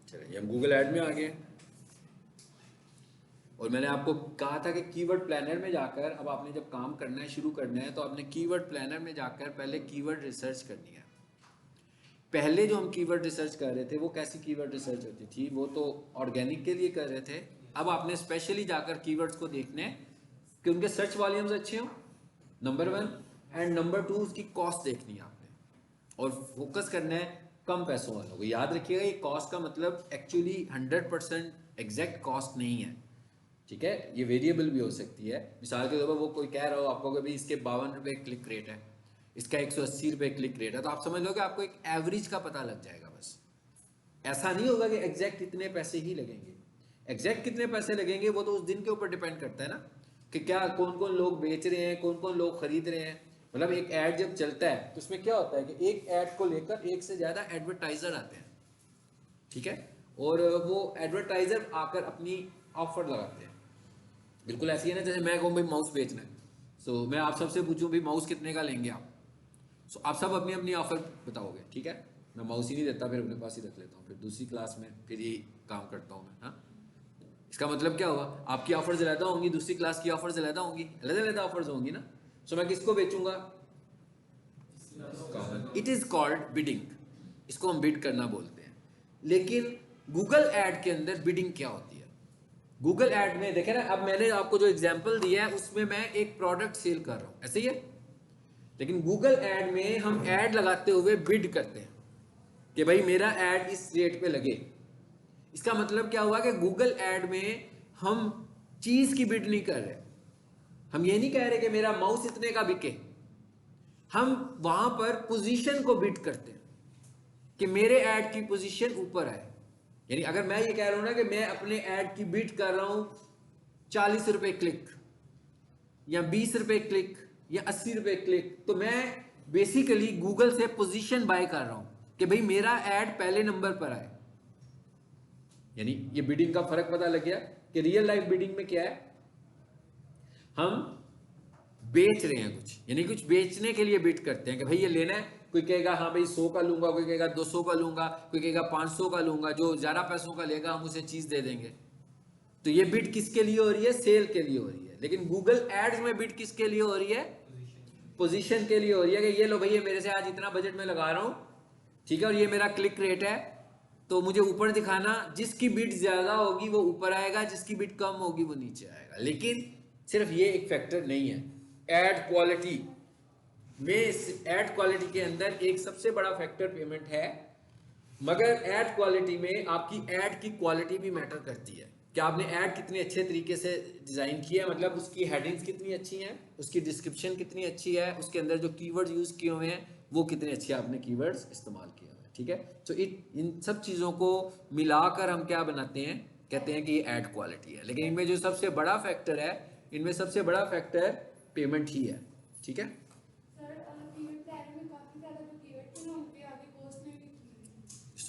चलिए हम Google add में आ गए और मैंने आपको कहा था कि कीवर्ड प्लानर में जाकर अब आपने जब काम करना है शुरू करना है तो आपने कीवर्ड प्लानर में जाकर पहले कीवर्ड रिसर्च करनी है। पहले जो हम कीवर्ड रिसर्च कर रहे थे वो कैसी कीवर्ड रिसर्च होती थी, वो तो ऑर्गेनिक के लिए कर रहे थे। अब आपने स्पेशली जाकर कीवर्ड्स को देखने कि उनके सर्च वॉल्यूम्स अच्छे हों, नंबर 1, एंड नंबर 2 उसकी कॉस्ट देखनी है आपने और फोकस करना है कम पैसों वालों को। याद रखिएगा ये कॉस्ट का मतलब एक्चुअली 100% एग्जैक्ट कॉस्ट नहीं है, ठीक है, ये वेरिएबल भी हो सकती है। मिसाल के तौर पर वो कोई कह रहा हो आपको कि भाई इसके 52 रुपये क्लिक रेट है, इसका 180 रुपये क्लिक रेट है, तो आप समझ लो कि आपको एक एवरेज का पता लग जाएगा बस। ऐसा नहीं होगा कि एग्जैक्ट कितने पैसे ही लगेंगे। एग्जैक्ट कितने पैसे लगेंगे वो तो उस दिन के ऊपर डिपेंड करता है ना, कि क्या कौन कौन लोग बेच रहे हैं, कौन कौन लोग खरीद रहे हैं। मतलब एक ऐड जब चलता है तो उसमें क्या होता है कि एक ऐड को लेकर एक से ज़्यादा एडवर्टाइजर आते हैं, ठीक है, और वो एडवर्टाइजर आकर अपनी ऑफर लगाते हैं। बिल्कुल ऐसी है ना जैसे मैं कहूँ भाई माउस बेचना है, सो मैं आप सबसे पूछूं भाई माउस कितने का लेंगे आप, सो आप सब अपनी अपनी ऑफर बताओगे, ठीक है। मैं माउस ही नहीं देता, फिर अपने पास ही रख लेता हूँ, फिर दूसरी क्लास में फिर यही काम करता हूँ मैं। हाँ, इसका मतलब क्या हुआ, आपकी ऑफर ज़्यादा होंगी, दूसरी क्लास की ऑफर ज़्यादा होंगी, अलग अलग ऑफर्स होंगी ना। सो मैं किसको बेचूंगा, इट इज़ कॉल्ड बिडिंग, इसको हम बिड करना बोलते हैं। लेकिन गूगल ऐड के अंदर बिडिंग क्या होती है, गूगल ऐड में देखे ना, अब मैंने आपको जो एग्जांपल दिया है उसमें मैं एक प्रोडक्ट सेल कर रहा हूं, ऐसे ही है। लेकिन गूगल ऐड में हम ऐड लगाते हुए बिड करते हैं कि भाई मेरा ऐड इस रेट पे लगे। इसका मतलब क्या हुआ कि गूगल ऐड में हम चीज की बिड नहीं कर रहे, हम ये नहीं कह रहे कि मेरा माउस इतने का बिके, हम वहां पर पोजीशन को बिड करते हैं कि मेरे ऐड की पोजीशन ऊपर आए। यानी अगर मैं ये कह रहा हूं ना कि मैं अपने ऐड की बिड कर रहा हूं 40 रुपए क्लिक या 20 रुपए क्लिक या 80 रुपए क्लिक, तो मैं बेसिकली गूगल से पोजीशन बाय कर रहा हूं कि भाई मेरा ऐड पहले नंबर पर आए। यानी ये बिडिंग का फर्क पता लग गया कि रियल लाइफ बिडिंग में क्या है, हम बेच रहे हैं कुछ, यानी कुछ बेचने के लिए बिड करते हैं कि भाई ये लेना है। कोई कहेगा हाँ भाई 100 का लूंगा, कोई कहेगा 200 का लूंगा, कोई कहेगा 500 का लूंगा, जो ज्यादा पैसों का लेगा हम उसे चीज दे देंगे। तो ये बिड किसके लिए हो रही है, सेल के लिए हो रही है। लेकिन गूगल एड्स में बिड किसके लिए हो रही है, पोजीशन के लिए हो रही है कि ये लो भैया मेरे से आज इतना बजट में लगा रहा हूं, ठीक है, और ये मेरा क्लिक रेट है, तो मुझे ऊपर दिखाना, जिसकी बिड ज्यादा होगी वो ऊपर आएगा, जिसकी बिड कम होगी वो नीचे आएगा। लेकिन सिर्फ ये एक फैक्टर नहीं है, एड क्वालिटी में, एड क्वालिटी के अंदर एक सबसे बड़ा फैक्टर पेमेंट है। मगर एड क्वालिटी में आपकी एड की क्वालिटी भी मैटर करती है कि आपने ऐड कितने अच्छे तरीके से डिज़ाइन किया है, मतलब उसकी हेडिंग्स कितनी अच्छी हैं, उसकी डिस्क्रिप्शन कितनी अच्छी है, उसके अंदर जो कीवर्ड्स यूज़ किए हुए हैं वो कितने अच्छे आपने कीवर्ड्स इस्तेमाल किए हुए हैं, ठीक है। तो इन सब चीज़ों को मिलाकर हम क्या बनाते हैं, कहते हैं कि ये ऐड क्वालिटी है। लेकिन इनमें जो सबसे बड़ा फैक्टर है, इनमें सबसे बड़ा फैक्टर पेमेंट ही है, ठीक है।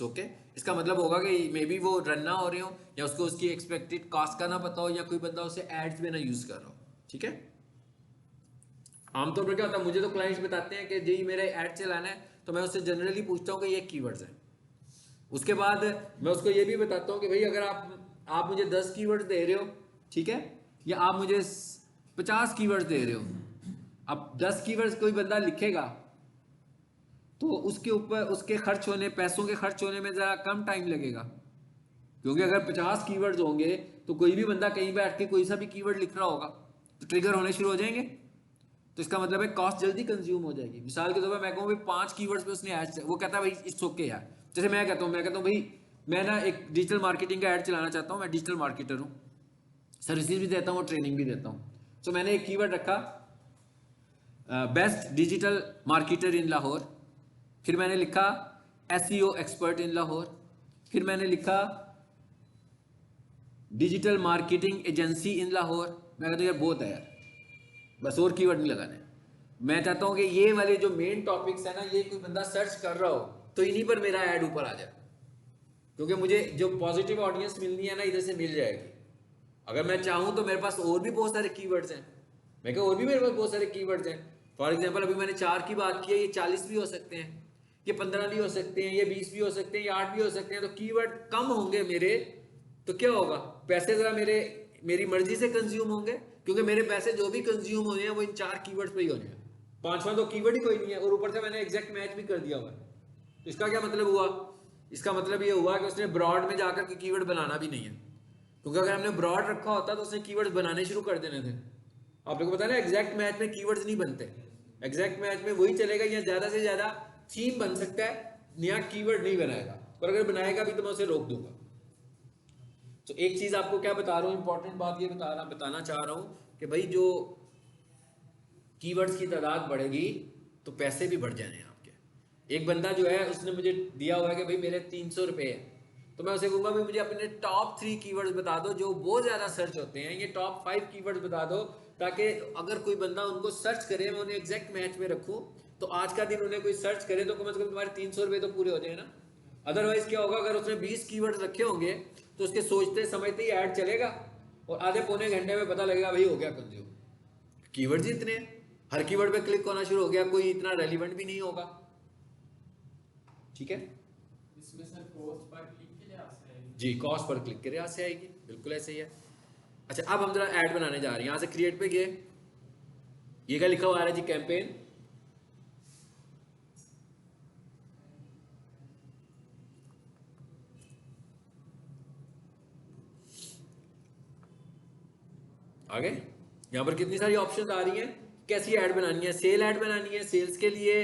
ओके, इसका मतलब होगा कि मे बी वो रन ना हो रहे हो, या उसको उसकी एक्सपेक्टेड कॉस्ट का ना पता हो, या कोई बंदा उसे एड्स में ना यूज कर रहा हो, ठीक है। आमतौर पर क्या होता है, मुझे तो क्लाइंट्स बताते हैं कि जी मेरा ऐड चलाना है, तो मैं उससे जनरली पूछता हूँ कि ये कीवर्ड्स हैं। उसके बाद मैं उसको ये भी बताता हूँ कि भाई अगर आप मुझे 10 कीवर्ड्स दे रहे हो, ठीक है, या आप मुझे 50 कीवर्ड्स दे रहे हो, अब 10 कीवर्ड्स कोई बंदा लिखेगा तो उसके ऊपर उसके खर्च होने, पैसों के खर्च होने में ज़रा कम टाइम लगेगा। क्योंकि अगर 50 कीवर्ड्स होंगे तो कोई भी बंदा कहीं बैठ के कोई सा भी कीवर्ड लिख रहा होगा तो ट्रिगर होने शुरू हो जाएंगे, तो इसका मतलब है कॉस्ट जल्दी कंज्यूम हो जाएगी। मिसाल के तौर पर मैं कहूँ भाई 5 कीवर्ड्स पे उसने ऐड, वो कहता है भाई इट्स ओके यार। जैसे मैं कहता हूँ भाई मैं ना एक डिजिटल मार्केटिंग का ऐड चलाना चाहता हूँ, मैं डिजिटल मार्केटर हूँ, सर्विसेज भी देता हूँ, ट्रेनिंग भी देता हूँ। तो मैंने एक कीवर्ड रखा best digital marketer in Lahore, फिर मैंने लिखा एसईओ एक्सपर्ट इन लाहौर, फिर मैंने लिखा डिजिटल मार्केटिंग एजेंसी इन लाहौर। मैं कहता हूँ यार बहुत है यार, बस और कीवर्ड नहीं लगाने। मैं चाहता हूँ कि ये वाले जो मेन टॉपिक्स है ना, ये कोई बंदा सर्च कर रहा हो तो इन्हीं पर मेरा ऐड ऊपर आ जाए, क्योंकि मुझे जो पॉजिटिव ऑडियंस मिलनी है ना इधर से मिल जाएगी। अगर मैं चाहूँ तो मेरे पास और भी बहुत सारे कीवर्ड्स हैं, मैं क्या और भी मेरे पास बहुत सारे कीवर्ड्स हैं। फॉर एग्जांपल अभी मैंने 4 की बात की है, ये 40 भी हो सकते हैं। ये 15 भी हो सकते हैं, ये 20 भी हो सकते हैं, ये 8 भी हो सकते हैं। तो कीवर्ड कम होंगे मेरे, तो क्या होगा, पैसे जरा मेरी मर्जी से कंज्यूम होंगे, क्योंकि मेरे पैसे जो भी कंज्यूम होने हैं वो इन 4 कीवर्ड्स पे ही होने हैं। 5वां तो कीवर्ड ही कोई नहीं है, और ऊपर से मैंने एग्जैक्ट मैच भी कर दिया हुआ है। तो इसका क्या मतलब हुआ, इसका मतलब ये हुआ कि उसने ब्रॉड में जाकर के कीवर्ड बनाना भी नहीं है, क्योंकि अगर हमने ब्रॉड रखा होता तो उसने कीवर्ड्स बनाने शुरू कर देने थे। आप लोगों को पता है ना, एग्जैक्ट मैच में कीवर्ड्स नहीं बनते, एग्जैक्ट मैच में वही चलेगा या ज्यादा से ज्यादा थीम बन सकता है, नया कीवर्ड नहीं बनाएगा, और अगर बनाएगा भी तो मैं उसे रोक दूंगा। तो एक चीज आपको क्या बता रहा हूं, इंपॉर्टेंट बात ये बताना चाह रहा हूं कि भाई जो कीवर्ड्स की तादाद बढ़ेगी तो पैसे भी बढ़ जाने आपके। एक बंदा जो है उसने मुझे दिया हुआ है कि भाई मेरे 300 रुपए है, तो मैं उसे कहूंगा भाई मुझे अपने टॉप 3 कीवर्ड्स बता दो जो बहुत ज्यादा सर्च होते हैं, ये टॉप 5 कीवर्ड्स बता दो, ताकि अगर कोई बंदा उनको सर्च करे मैं उन्हें एग्जैक्ट मैच में रखूं, तो आज का दिन उन्हें कोई सर्च करे तो कम से कम तुम्हारे 300 रुपए तो पूरे हो जाए ना। अदरवाइज क्या होगा, अगर उसने 20 कीवर्ड्स रखे होंगे तो उसके सोचते समझते ही ऐड चलेगा और आधे पौने घंटे में पता लगेगा भाई हो गया कंज्यूम। कीवर्ड्स ही इतने हैं, हर कीवर्ड पे क्लिक होना शुरू हो गया, कोई इतना रेलिवेंट भी नहीं होगा। ठीक है, इसमें सर कॉस्ट पर क्लिक के लिए आएगी जी, कॉस्ट पर क्लिक के लिए से आएगी, बिल्कुल ऐसे ही है। अच्छा, अब हम जरा ऐड बनाने जा रहे हैं, यहां से क्रिएट पे गए, ये क्या लिखा हुआ आ रहा है जी, कैंपेन। आगे यहां पर कितनी सारी ऑप्शन आ रही हैं, कैसी ऐड बनानी है, सेल ऐड बनानी है, सेल्स के लिए,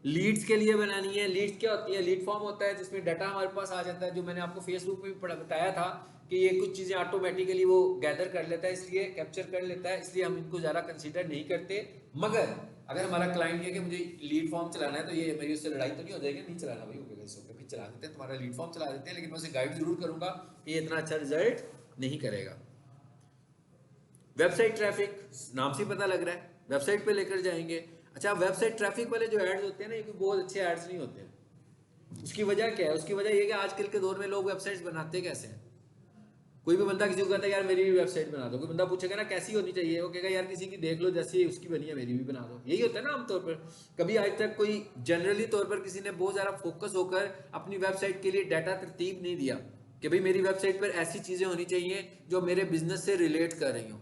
लीड्स के लिए बनानी है। लीड्स क्या होती है, लीड फॉर्म होता है जिसमें डाटा हमारे पास आ जाता है, जो मैंने आपको फेसबुक पे भी बताया था कि ये कुछ चीज़ें ऑटोमेटिकली वो गैदर कर लेता है, इसलिए कैप्चर कर लेता है, इसलिए हम इनको ज़्यादा कंसीडर नहीं करते। मगर अगर हमारा क्लाइंट है कि मुझे लीड फॉर्म चलाना है, तो ये मेरी उससे लड़ाई तो नहीं हो जाएगी, नहीं चलाना भाई, हो गया फिर चला देते हैं, तुम्हारा लीड फॉर्म चला देते हैं, लेकिन मैं उसे गाइड जरूर करूंगा कि ये इतना अच्छा रिजल्ट नहीं करेगा। वेबसाइट ट्रैफिक, नाम से पता लग रहा है वेबसाइट पे लेकर जाएंगे। अच्छा, वेबसाइट ट्रैफिक वाले जो एड्स होते हैं ना, ये कोई बहुत अच्छे एड्स नहीं होते हैं। उसकी वजह क्या है, उसकी वजह ये कि आजकल के दौर में लोग वेबसाइट्स बनाते कैसे हैं। कोई भी बंदा किसी को कहता है यार मेरी भी वेबसाइट बना दो, कोई बंदा पूछेगा ना कैसी होनी चाहिए, वो कहेगा यार किसी की देख लो जैसी उसकी बनी है मेरी भी बना दो। यही होता है ना आमतौर पर। कभी आज तक कोई जनरली तौर पर किसी ने बहुत ज़्यादा फोकस होकर अपनी वेबसाइट के लिए डाटा तरतीब नहीं दिया कि भाई मेरी वेबसाइट पर ऐसी चीज़ें होनी चाहिए जो मेरे बिजनेस से रिलेट कर रही हों।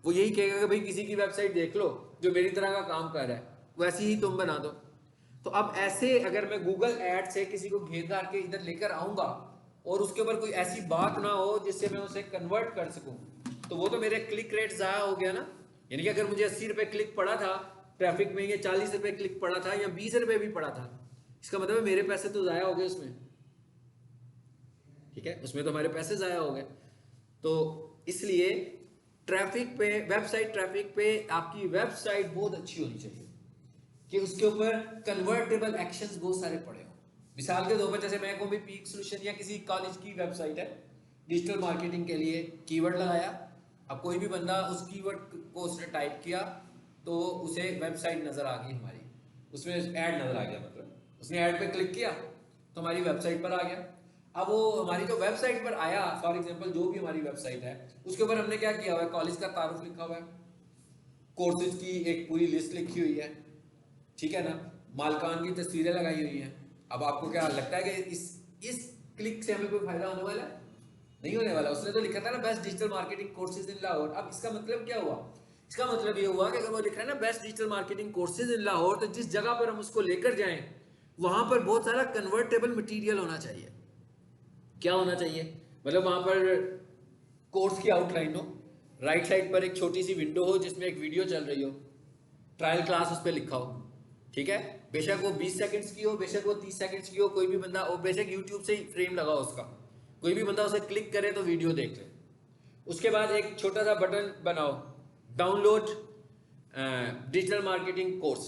वो यही कहेगा कि भाई किसी की वेबसाइट देख लो जो मेरी तरह का काम कर रहा है, वैसी ही तुम बना दो। तो अब ऐसे अगर मैं गूगल ऐड से किसी को घेर घार के इधर लेकर आऊंगा और उसके ऊपर कोई ऐसी बात ना हो जिससे मैं उसे कन्वर्ट कर सकूं, तो वो तो मेरे क्लिक रेट ज़ाया हो गया ना। यानी कि अगर मुझे 80 रुपए क्लिक पड़ा था ट्रैफिक में, या 40 रुपए क्लिक पड़ा था, या 20 रुपए भी पड़ा था, इसका मतलब है मेरे पैसे तो ज़ाया हो गए उसमें। ठीक है, उसमें तो हमारे पैसे ज़ाया हो गए। तो इसलिए ट्रैफिक पे, वेबसाइट ट्रैफिक पे आपकी वेबसाइट बहुत अच्छी होनी चाहिए कि उसके ऊपर कन्वर्टेबल एक्शंस बहुत सारे पड़े हो। मिसाल के तौर पर जैसे मैं कहूँ भी पीक सॉल्यूशन या किसी कॉलेज की वेबसाइट है, डिजिटल मार्केटिंग के लिए कीवर्ड लगाया, अब कोई भी बंदा उस कीवर्ड को उसने टाइप किया तो उसे वेबसाइट नजर आ गई हमारी, उसमें ऐड नजर आ गया, मतलब उसने ऐड पे क्लिक किया तो हमारी वेबसाइट पर आ गया। अब वो हमारी जो वेबसाइट पर आया, फॉर एग्जांपल जो भी हमारी वेबसाइट है उसके ऊपर हमने क्या किया हुआ है, कॉलेज का तारुफ लिखा हुआ है, कोर्सेज की एक पूरी लिस्ट लिखी हुई है, ठीक है ना, मालकान की तस्वीरें लगाई हुई हैं। अब आपको क्या लगता है कि इस क्लिक से हमें कोई फायदा होने वाला है? नहीं होने वाला। उसने तो लिखा था ना best digital marketing courses in Lahore. अब इसका मतलब क्या हुआ, इसका मतलब ये हुआ कि अगर वो लिख रहा है ना best digital marketing courses in Lahore, तो जिस जगह पर हम उसको लेकर जाएं वहां पर बहुत सारा कन्वर्टेबल मटीरियल होना चाहिए। क्या होना चाहिए, मतलब वहां पर कोर्स की आउटलाइन हो, राइट साइड पर एक छोटी सी विंडो हो जिसमें एक वीडियो चल रही हो, ट्रायल क्लास उस पर लिखा हो, ठीक है, बेशक वो 20 सेकंड्स की हो, बेशक वो 30 सेकंड्स की हो, कोई भी बंदा, और बेशक यूट्यूब से ही फ्रेम लगा हो उसका, कोई भी बंदा उसे क्लिक करे तो वीडियो देख ले। उसके बाद एक छोटा सा बटन बनाओ, डाउनलोड डिजिटल मार्केटिंग कोर्स,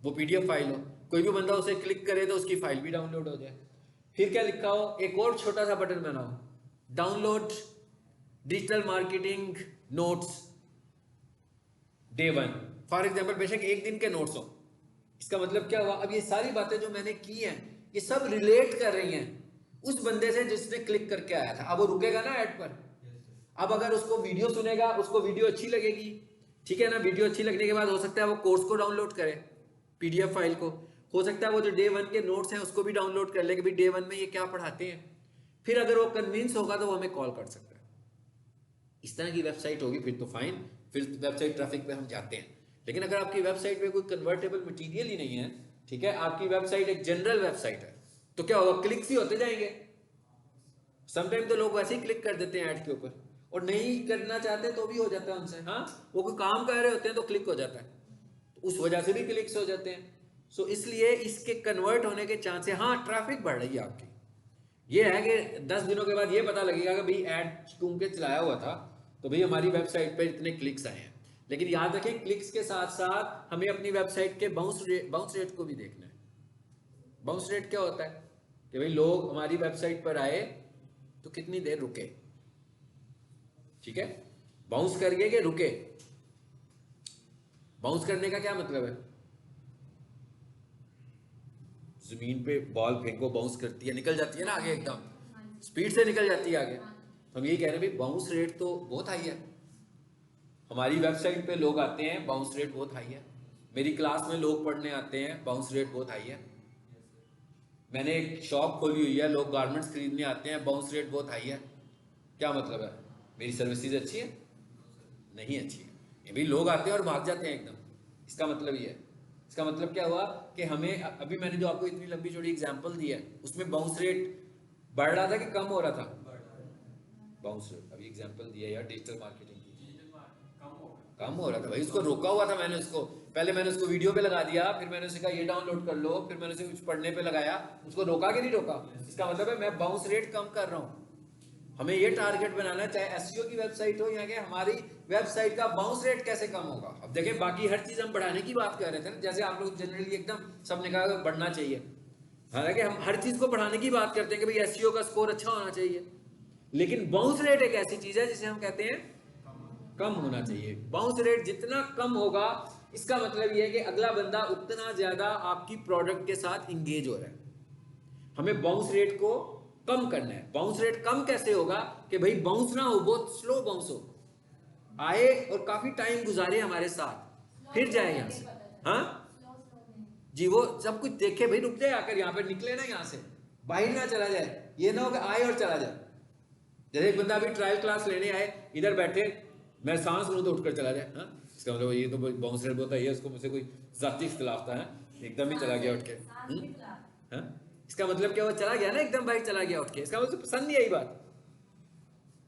वो पीडीएफ फाइल हो, कोई भी बंदा उसे क्लिक करे तो उसकी फाइल भी डाउनलोड हो जाए। फिर क्या लिखा हो, एक और छोटा सा बटन बनाओ, download digital marketing notes day 1, for example बेशक एक दिन के नोट्स हो। इसका मतलब क्या हुआ, अब ये सारी बातें जो मैंने की हैं ये सब रिलेट कर रही हैं उस बंदे से जिसने क्लिक करके आया था। अब वो रुकेगा ना ऐड पर। अब अगर उसको वीडियो सुनेगा, उसको वीडियो अच्छी लगेगी, ठीक है ना, वीडियो अच्छी लगने के बाद हो सकता है वो कोर्स को डाउनलोड करे, पीडीएफ फाइल को, हो सकता है वो जो डे 1 के नोट्स हैं उसको भी डाउनलोड कर ले कि भाई डे 1 में ये क्या पढ़ाते हैं। फिर अगर वो कन्विंस होगा तो वो हमें कॉल कर सकता है। इस तरह की वेबसाइट होगी फिर तो फाइन, फिर वेबसाइट ट्रैफिक पे हम जाते हैं। लेकिन अगर आपकी वेबसाइट पे कोई कन्वर्टेबल मटेरियल ही नहीं है, ठीक है, आपकी वेबसाइट एक जनरल वेबसाइट है, तो क्या होगा, क्लिक्स ही होते जाएंगे। समटाइम तो लोग वैसे ही क्लिक कर देते हैं ऐड के ऊपर, और नहीं करना चाहते तो भी हो जाता है उनसे। हाँ, वो कोई काम कर रहे होते हैं तो क्लिक हो जाता है, तो उस वजह से भी क्लिक्स हो जाते हैं। सो इसलिए इसके कन्वर्ट होने के चांस है। हाँ, ट्रैफिक बढ़ रही है आपकी, ये है कि 10 दिनों के बाद ये पता लगेगा कि भाई ऐड तुम के चलाया हुआ था तो भाई हमारी वेबसाइट पर इतने क्लिक्स आए हैं। लेकिन याद रखें, क्लिक्स के साथ साथ हमें अपनी वेबसाइट के बाउंस रेट को भी देखना है। बाउंस रेट क्या होता है कि भाई लोग हमारी वेबसाइट पर आए तो कितनी देर रुके, ठीक है, बाउंस कर गए कि रुके। बाउंस करने का क्या मतलब है, जमीन पे बॉल फेंको, बाउंस करती है, निकल जाती है ना आगे, एकदम स्पीड से निकल जाती है आगे। हम यही कह रहे हैं भाई बाउंस रेट तो बहुत हाई है। हमारी वेबसाइट पे लोग आते हैं, बाउंस रेट बहुत हाई है। मेरी क्लास में लोग पढ़ने आते हैं, बाउंस रेट बहुत हाई है। मैंने एक शॉप खोली हुई है, लोग गारमेंट्स खरीदने आते हैं, बाउंस रेट बहुत हाई है। क्या मतलब है, मेरी सर्विसेज अच्छी है? नहीं अच्छी है। ये भी लोग आते हैं और भाग जाते हैं एकदम, इसका मतलब ये है। इसका मतलब क्या हुआ कि हमें, अभी मैंने जो आपको इतनी लंबी चौड़ी एग्जांपल दी है उसमें बाउंस रेट बढ़ रहा था कि कम हो रहा था? बाउंस रेट, अभी एग्जांपल दिया यार डिजिटल मार्केटिंग की, कम हो रहा था भाई। उसको रोका हुआ था मैंने, उसको पहले मैंने उसको वीडियो पे लगा दिया, फिर मैंने उसे कहा ये डाउनलोड कर लो, फिर मैंने उसे कुछ पढ़ने पे लगाया। उसको रोका कि नहीं रोका? इसका मतलब है मैं बाउंस रेट कम कर रहा हूँ। हमें ये टारगेट बनाना है, चाहे एसईओ की वेबसाइट हो या कि हमारी वेबसाइट का बाउंस रेट कैसे कम होगा। अब देखें, बाकी हर चीज हम बढ़ाने की बात कर रहे थे ना, जैसे आप लोग जनरली एकदम सबने कहा बढ़ना चाहिए, हालांकि हम हर चीज को बढ़ाने की बात करते हैं कि भाई एसईओ का स्कोर अच्छा होना चाहिए, लेकिन बाउंस रेट एक ऐसी चीज है जिसे हम कहते हैं कम होना चाहिए। बाउंस रेट जितना कम होगा, इसका मतलब यह है कि अगला बंदा उतना ज्यादा आपकी प्रोडक्ट के साथ इंगेज हो रहा है। हमें बाउंस रेट को कम करना है। बाउंस रेट कम कैसे होगा कि भाई बाउंस ना हो, बहुत स्लो बाउंस हो, आए और काफी टाइम गुजारे हमारे साथ, फिर जाए यहां से। हाँ जी, वो सब कुछ देखे, भाई रुक जाए आकर यहाँ पर, निकले ना यहाँ से, बाहर ना चला जाए, ये ना हो कि आए और चला जाए। जैसे एक बंदा अभी ट्रायल क्लास लेने आए, इधर बैठे, मैं सांस लूं तो उठकर चला जाए। हाँ, इसका मतलब ये तो बाउंस रेट होता है, उसको मुझसे कोई जाती इख्तिलाफ था, एकदम ही चला गया उठ के। हाँ, इसका मतलब क्या, वो चला गया ना एकदम, भाई चला गया उठ के, इसका मतलब पसंद नहीं आई बात।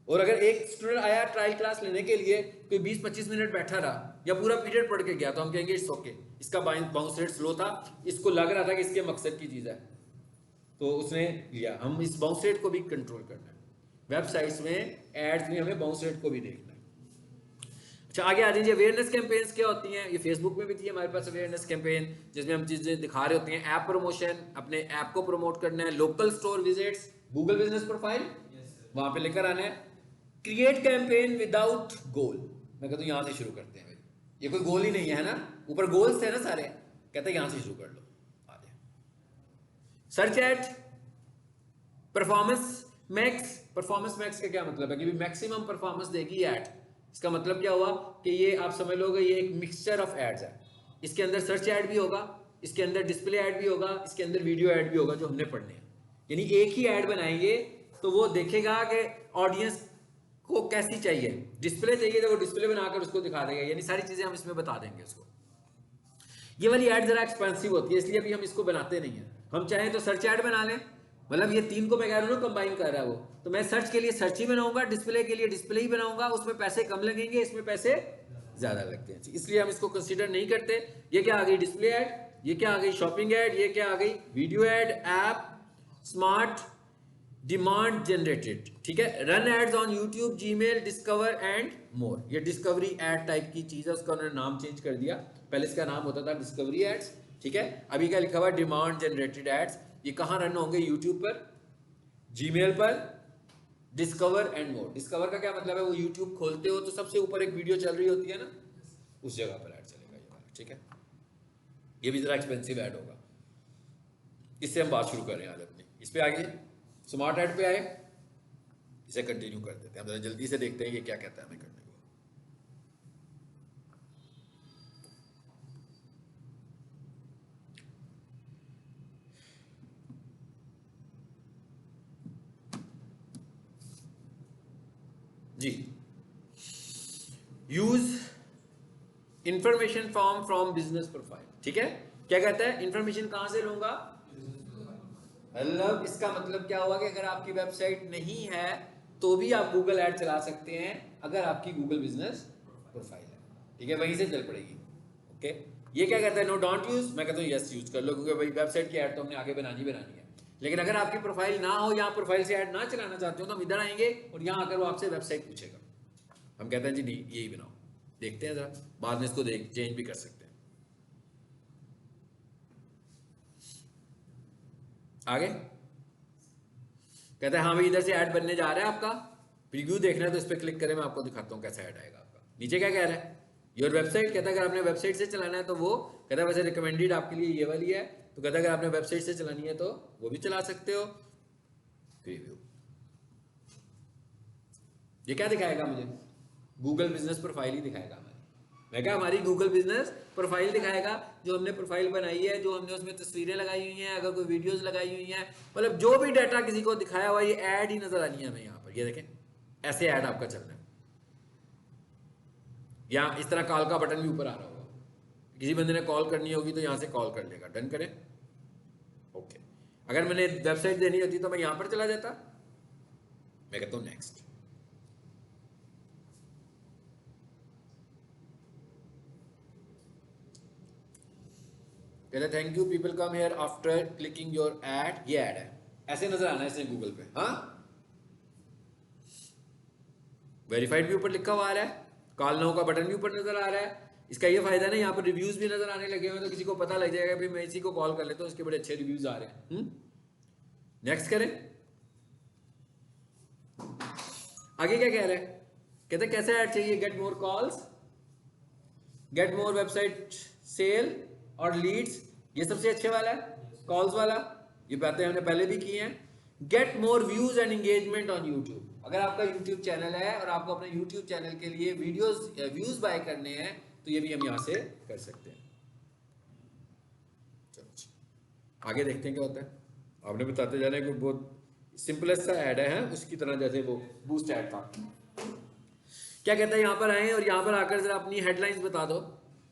और अगर एक स्टूडेंट आया ट्रायल क्लास लेने के लिए, कोई 20-25 मिनट बैठा रहा या पूरा पीरियड पढ़ के गया, तो हम कहेंगे इट्स ओके, इसका बाउंस रेट स्लो था, इसको लग रहा था कि इसके मकसद की चीज है, तो उसने लिया। हम इस बाउंस रेट को भी कंट्रोल करना है। वेबसाइट्स में, एड्स में हमें बाउंस रेट को भी देखना है। अच्छा, आगे आ जाइए। अवेयरनेस कैंपेन्स क्या होती हैं? ये फेसबुक में भी थी हमारे पास अवेयरनेस कैंपेन, जिसमें हम चीजें दिखा रहे होते हैं। ऐप प्रमोशन, अपने ऐप को प्रमोट करना है। Local store visits, Google business profile वहां पे लेकर आना है। क्रिएट कैंपेन विदाउट गोल, मैं कहता हूँ यहाँ से शुरू करते हैं भाई, ये कोई गोल ही नहीं है ना, ऊपर गोल्स थे ना सारे, कहते हैं यहाँ से शुरू कर लो। आगे search add performance max. Performance max का क्या मतलब है कि मैक्सिमम परफॉर्मेंस देगी ऐड। इसका मतलब क्या हुआ कि ये आप समझ लोगे ये एक मिक्सचर ऑफ एड्स है। इसके अंदर सर्च ऐड भी होगा, इसके अंदर डिस्प्ले ऐड भी होगा, इसके अंदर वीडियो ऐड भी होगा जो हमने पढ़ने हैं। यानी एक ही ऐड बनाएंगे तो वो देखेगा कि ऑडियंस को कैसी चाहिए। डिस्प्ले चाहिए तो वो डिस्प्ले बनाकर उसको दिखा देगा, यानी सारी चीजें हम इसमें बता देंगे उसको। ये वाली ऐड जरा एक्सपेंसिव होती है, इसलिए अभी हम इसको बनाते नहीं है। हम चाहें तो सर्च ऐड बना लें, मतलब ये तीन को मैं कह रहा हूँ ना, कंबाइन कर रहा है वो, तो मैं सर्च के लिए सर्च ही बनाऊंगा, डिस्प्ले के लिए डिस्प्ले ही बनाऊंगा, उसमें पैसे कम लगेंगे, इसमें पैसे ज्यादा लगते हैं, इसलिए हम इसको कंसीडर नहीं करते। ये क्या आ गई, डिस्प्ले ऐड, ये क्या आ गई, शॉपिंग ऐड, ये क्या आ गई, video ad, app, smart, demand generated, ठीक है। Run ads on YouTube, Gmail, discover and more, ये डिस्कवरी एड टाइप की चीज है, उसका उन्होंने नाम चेंज कर दिया, पहले इसका नाम होता था डिस्कवरी एड्स, ठीक है। अभी क्या लिखा हुआ, डिमांड जनरेटेड एड्स। ये कहाँ रन होंगे, यूट्यूब पर, जीमेल पर, डिस्कवर एंड मोर। डिस्कवर का क्या मतलब है, वो यूट्यूब खोलते हो तो सबसे ऊपर एक वीडियो चल रही होती है ना, उस जगह पर ऐड चलेगा ये वाला, ठीक है। ये भी जरा एक्सपेंसिव ऐड होगा। इससे हम बात शुरू कर रहे हैं आज अपनी, इस पे आगे स्मार्ट ऐड पे आए, इसे कंटिन्यू कर देते हैं। हम जरा जल्दी से देखते हैं ये क्या कहता है हमें करने को। जी, use information from business profile. ठीक है, क्या कहता है, इंफॉर्मेशन कहां से लूंगा, मतलब इसका मतलब क्या हुआ कि अगर आपकी वेबसाइट नहीं है तो भी आप गूगल ऐड चला सकते हैं अगर आपकी गूगल बिजनेस प्रोफाइल है। ठीक है, वहीं से चल पड़ेगी। ओके, ये क्या कहता है, नो डोंट यूज, मैं कहता हूँ यस यूज कर लो, क्योंकि भाई वेबसाइट की ऐड तो हमने आगे बनानी बनानी है। लेकिन अगर आपकी प्रोफाइल ना हो, यहाँ प्रोफाइल से ऐड ना चलाना चाहते हो, तो हम इधर आएंगे और यहाँ आकर वो आपसे वेबसाइट पूछेगा, हम कहते हैं जी नहीं यही बनाओ, देखते हैं जरा, बाद में इसको देख चेंज भी कर सकते हैं। आगे कहता है हाँ भाई इधर से ऐड बनने जा रहा है, आपका प्रीव्यू देखना है तो इस पर क्लिक करें, मैं आपको दिखाता हूँ कैसा ऐड आएगा आपका। नीचे क्या कह रहा है, योर वेबसाइट, कहता है अगर आपने वेबसाइट से चलाना है तो वो कहता है वैसे रिकमेंडेड आपके लिए ये वाली है, तो कहता है अगर आपने वेबसाइट से चलानी है तो वो भी चला सकते हो। प्रीव्यू, ये क्या दिखाएगा मुझे, गूगल बिजनेस प्रोफाइल ही दिखाएगा हमारी। मैं क्या, हमारी गूगल बिजनेस प्रोफाइल दिखाएगा, जो हमने प्रोफाइल बनाई है, जो हमने उसमें तस्वीरें लगाई हुई हैं, अगर कोई वीडियोस लगाई हुई हैं, मतलब जो भी डाटा किसी को दिखाया हुआ, ये ऐड ही नजर आनी है हमें यहाँ पर। ये देखें ऐसे ऐड आपका चल रहा है, या इस तरह कॉल का बटन भी ऊपर आ रहा होगा, किसी बंदे ने कॉल करनी होगी तो यहाँ से कॉल कर लेगा, डन करें। ओके, अगर मैंने वेबसाइट देनी होती तो मैं यहाँ पर चला जाता, मैं कहता हूँ नेक्स्ट। कहते thank you people come here after clicking your add, ये ऐड है, ऐसे नजर आना है इसने गूगल पे। हाँ, वेरीफाइड भी ऊपर लिखा हुआ आ रहा है, कॉल नाउ का बटन भी ऊपर नजर आ रहा है। इसका ये फायदा है ना, यहाँ पर रिव्यूज भी नजर आने लगे हुए हैं, तो किसी को पता लग जाएगा भाई मैं इसी को कॉल कर लेता हूँ, इसके बड़े अच्छे रिव्यूज आ रहे हैं। नेक्स्ट करें, आगे क्या कह रहे हैं, कहते कैसे ऐड चाहिए, get more calls, get more website sale और लीड्स, ये सबसे अच्छे वाला है, कॉल्स वाला, ये बातें हमने पहले भी की हैं। Get more views and engagement on YouTube, अगर आपका यूट्यूब चैनल है और आपको अपने यूट्यूब चैनल के लिए वीडियोस व्यूज बाय करने हैं, तो ये भी हम यहां से कर सकते हैं। चलो आगे देखते हैं क्या होता है, आपने बताते जाने को, बहुत सिंपलेस्ट सा ऐड है, उसकी तरह जैसे वो बूस्ट ऐड था। क्या कहता है, यहां पर आए और यहां पर आकर जरा अपनी हेडलाइंस बता दो,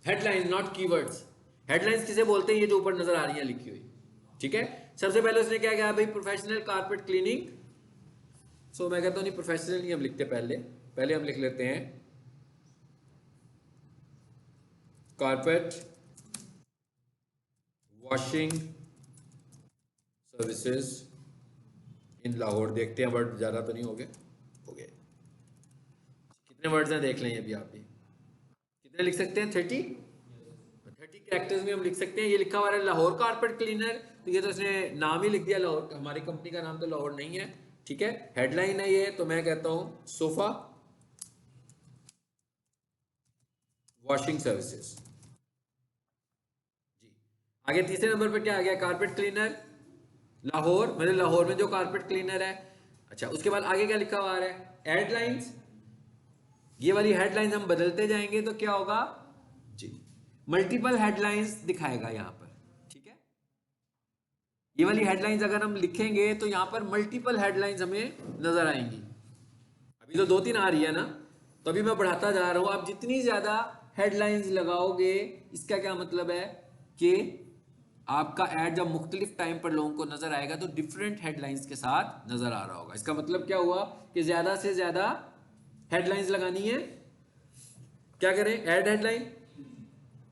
हेडलाइंस नॉट कीवर्ड्स, हेडलाइंस किसे बोलते हैं, ये जो ऊपर नजर आ रही है लिखी हुई। ठीक है, सबसे पहले उसने क्या कहा भाई, प्रोफेशनल कारपेट क्लीनिंग। सो मैं कहता हूँ नहीं, प्रोफेशनल नहीं हम लिखते, पहले हम लिख लेते हैं carpet washing services in Lahore. देखते हैं वर्ड ज्यादा तो नहीं हो गए, कितने वर्ड्स हैं देख लें, अभी आप भी कितने लिख सकते हैं, 30 कैरेक्टर्स में हम लिख सकते हैं। ये लिखा हुआ है लाहौर कारपेट क्लीनर, तो ये तो इसने नाम ही लिख दिया लाहौर, हमारी कंपनी का नाम तो लाहौर नहीं है। ठीक है, हेडलाइन है ये, तो मैं कहता हूं सोफा वॉशिंग सर्विसेज। जी, आगे तीसरे नंबर पर क्या आ गया, कारपेट क्लीनर लाहौर, मतलब लाहौर में जो कारपेट क्लीनर है। अच्छा, उसके बाद आगे क्या लिखा हुआ आ रहा है, हेडलाइंस, ये वाली हेडलाइंस हम बदलते जाएंगे तो क्या होगा जी, मल्टीपल हेडलाइंस दिखाएगा यहां पर। ठीक है, ये वाली हेडलाइंस अगर हम लिखेंगे तो यहां पर मल्टीपल हेडलाइंस हमें नजर आएंगी। अभी तो 2-3 आ रही है ना, तो अभी मैं बढ़ाता जा रहा हूं। आप जितनी ज्यादा हेडलाइंस लगाओगे, इसका क्या मतलब है कि आपका ऐड जब मुख्तलिफ टाइम पर लोगों को नजर आएगा तो डिफरेंट हेडलाइंस के साथ नजर आ रहा होगा। इसका मतलब क्या हुआ कि ज्यादा से ज्यादा हेडलाइंस लगानी है। क्या करें, ऐड हेडलाइन।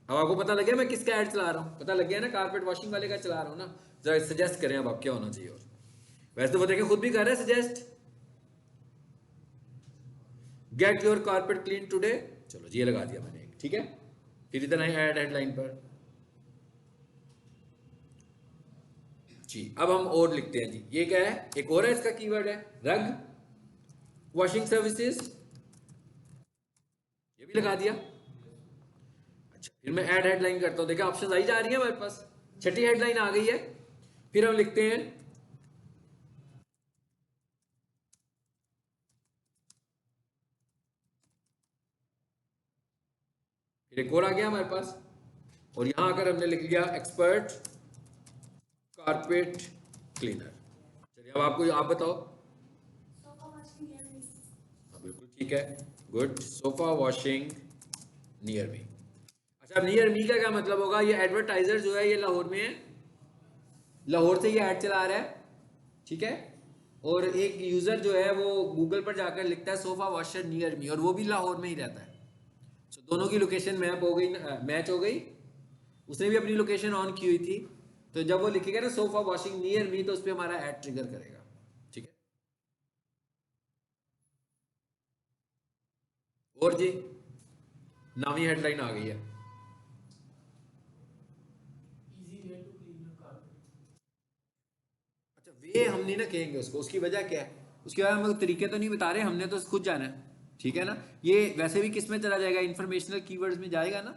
अब आपको पता लग गया मैं किसका ऐड चला रहा हूं, पता लग गया ना, कारपेट वॉशिंग वाले का चला रहा हूं ना। जरा सजेस्ट करें अब आप क्या होना चाहिए, और वैसे तो वो देखें खुद भी कर रहे हैं suggest, get your carpet clean today. चलो जी, ये लगा दिया मैंने एक। ठीक है, फिर इतना ही ऐड हेडलाइन पर जी। अब हम और लिखते हैं जी, ये क्या है, एक और है इसका कीवर्ड है रग वॉशिंग सर्विसेज, ये भी लगा दिया। अच्छा, फिर मैं ऐड हेडलाइन करता हूं, देखा ऑप्शन आई जा रही है हमारे पास, छठी हेडलाइन आ गई है। फिर हम लिखते हैं फिर एक और आ गया हमारे पास, और यहां आकर हमने लिख लिया एक्सपर्ट कारपेट क्लीनर। चलिए अब आपको, आप बताओ। हाँ बिल्कुल ठीक ठीक है, good. Sofa washing near me. अच्छा, नियर मी का क्या मतलब होगा? ये एडवर्टाइजर जो है ये लाहौर में है, लाहौर से ये ऐड चला रहा है, ठीक है। और एक यूजर जो है वो गूगल पर जाकर लिखता है सोफा वॉशर नियर मी, और वो भी लाहौर में ही रहता है। तो दोनों की लोकेशन मैप हो गई, मैच हो गई। उसने भी अपनी लोकेशन ऑन की हुई थी, तो जब वो लिखेगा ना सोफा वॉशिंग नियर मी, तो उस पर हमारा ऐड ट्रिगर करेगा, ठीक है। और जी नवी हेडलाइन आ गई है। Easy way to clean your carpet. अच्छा, वे हम नहीं ना कहेंगे उसको, उसकी वजह क्या है? उसके बाद हम तरीके तो नहीं बता रहे, हमने तो खुद जाना है, ठीक है ना। ये वैसे भी किस में चला जाएगा? इंफॉर्मेशनल कीवर्ड्स में जाएगा ना।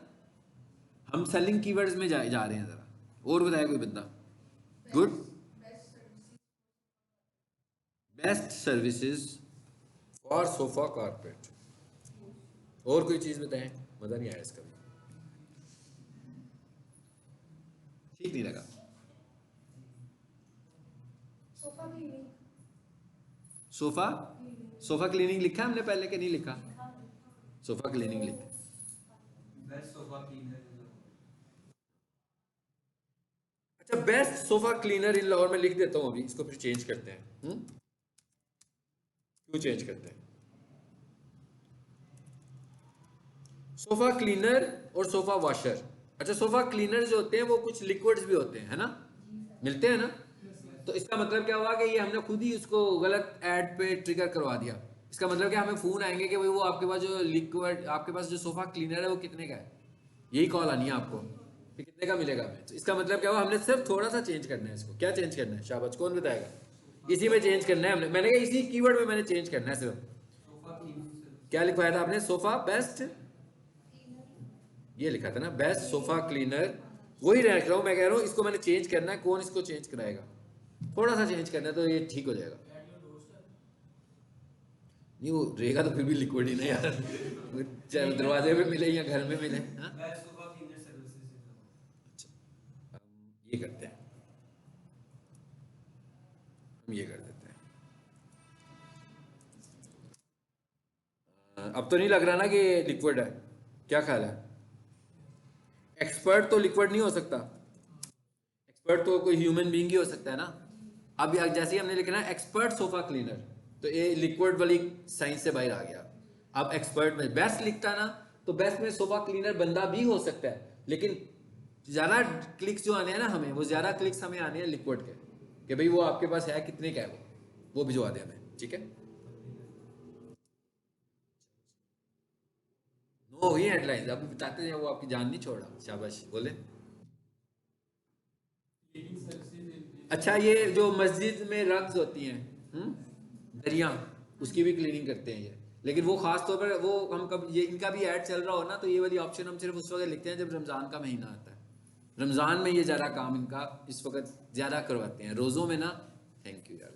हम सेलिंग कीवर्ड्स में जा रहे हैं जरा। और बताया कोई बंदा? Good. Best services for sofa carpet. और कोई चीज बताएं, मजा नहीं आया इसका भी, ठीक नहीं लगा। सोफा सोफा क्लीनिंग लिखा है हमने पहले के नहीं लिखा? सोफा क्लीनिंग लिखा। अच्छा, बेस्ट सोफा क्लीनर इन लाहौर में लिख देता हूं अभी, इसको फिर चेंज करते हैं। क्यों चेंज करते हैं? सोफा क्लीनर और सोफा वॉशर। अच्छा, सोफा क्लीनर जो होते हैं वो कुछ लिक्विड्स भी होते हैं, है ना, मिलते हैं ना। तो इसका मतलब क्या हुआ कि ये हमने खुद ही उसको गलत ऐड पे ट्रिगर करवा दिया। इसका मतलब क्या, हमें फोन आएंगे कि भाई वो आपके पास जो लिक्विड, आपके पास जो सोफा क्लीनर है वो कितने का है, यही कॉल आनी है आपको कि कितने का मिलेगा हमें। तो इसका मतलब क्या हुआ, हमने सिर्फ थोड़ा सा चेंज करना है इसको। क्या चेंज करना है शाबाश, कौन बताएगा? इसी में चेंज करना है हमने, मैंने कहा इसी कीवर्ड में मैंने चेंज करना है सिर्फ। क्या लिखवाया था आपने? सोफा बेस्ट, ये लिखा था ना बेस्ट सोफा क्लीनर, वही रख रहा हूं मैं, कह रहा हूं इसको मैंने चेंज करना है। कौन इसको चेंज कराएगा? थोड़ा सा चेंज करना है तो ये ठीक हो जाएगा। नहीं वो रहेगा तो फिर भी लिक्विड ही नहीं यार, चाहे दरवाजे पे मिले या घर में मिले। हाँ? अच्छा, हम ये करते हैं, हम ये कर देते हैं। अब तो नहीं लग रहा ना कि लिक्विड है, क्या ख्याल है? एक्सपर्ट तो लिक्विड नहीं हो सकता, एक्सपर्ट तो कोई ह्यूमन बीइंग ही हो सकता है ना। अब जैसे ही हमने लिखा ना एक्सपर्ट सोफा क्लीनर, तो ये लिक्विड वाली साइंस से बाहर आ गया। अब एक्सपर्ट में बेस्ट लिखता ना, तो बेस्ट में सोफा क्लीनर बंदा भी हो सकता है, लेकिन ज्यादा क्लिक्स जो आने हैं ना हमें, वो ज्यादा क्लिक्स हमें आने हैं लिक्विड के, कि भाई वो आपके पास है कितने का है, वो भिजवा दे हमें, ठीक है। नो ही हेडलाइंस अभी बताते हैं, वो आपकी जान नहीं छोड़ रहा। शाबाश, बोले। क्लीनिंग सर्विसेज अच्छा, ये जो मस्जिद में रग्स होती हैं, दरिया, उसकी भी क्लीनिंग करते हैं ये। लेकिन वो खास तौर पर वो हम कब ये इनका भी ऐड चल रहा हो ना, तो ये वाली ऑप्शन हम सिर्फ उस वक्त लिखते हैं जब रमज़ान का महीना आता है। रमज़ान में ये ज़्यादा काम इनका इस वक्त ज़्यादा करवाते हैं, रोज़ों में ना। थैंक यू यार,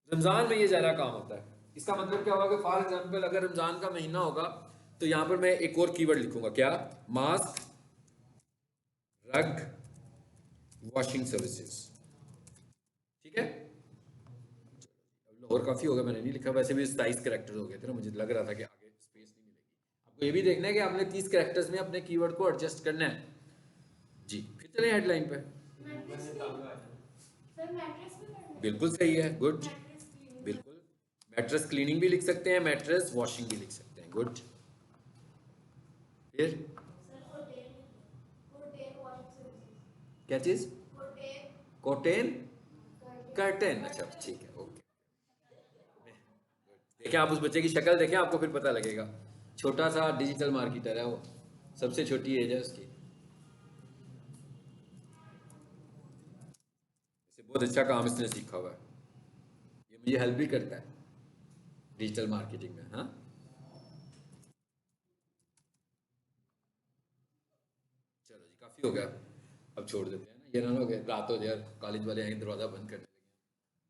रमज़ान में ये ज़्यादा काम होता है। इसका मतलब क्या होगा कि फॉर एग्जाम्पल अगर रमज़ान का महीना होगा, तो यहाँ पर मैं एक और कीवर्ड लिखूंगा, क्या? मास्क, रग, वॉशिंग सर्विसेज, ठीक है। और काफी होगा, मैंने नहीं लिखा, वैसे भी 27 कैरेक्टर हो गए थे ना, मुझे लग रहा था कि आगे स्पेस नहीं मिलेगी। आपको ये भी देखना है कि आपने 30 कैरेक्टर्स में अपने कीवर्ड को एडजस्ट करना है जी। फिर चले हेडलाइन पे। बिल्कुल सही है, गुड। बिल्कुल, मैट्रेस क्लीनिंग भी लिख सकते हैं, मैट्रेस वॉशिंग भी लिख सकते हैं, गुड। फिर क्या चीज? कोटेन कर्टेन, अच्छा ठीक है, ओके। देखिए आप उस बच्चे की शक्ल देखें, आपको फिर पता लगेगा। छोटा सा डिजिटल मार्केटर है वो, सबसे छोटी एज है उसकी। इसे बहुत अच्छा काम इसने सीखा हुआ है, ये मुझे हेल्प भी करता है डिजिटल मार्केटिंग में। हाँ, चलो जी, काफी हो गया, अब छोड़ देते हैं ना, ये ना हो गया रात हो जाए, कॉलेज वाले आएंगे दरवाजा बंद करने लगे,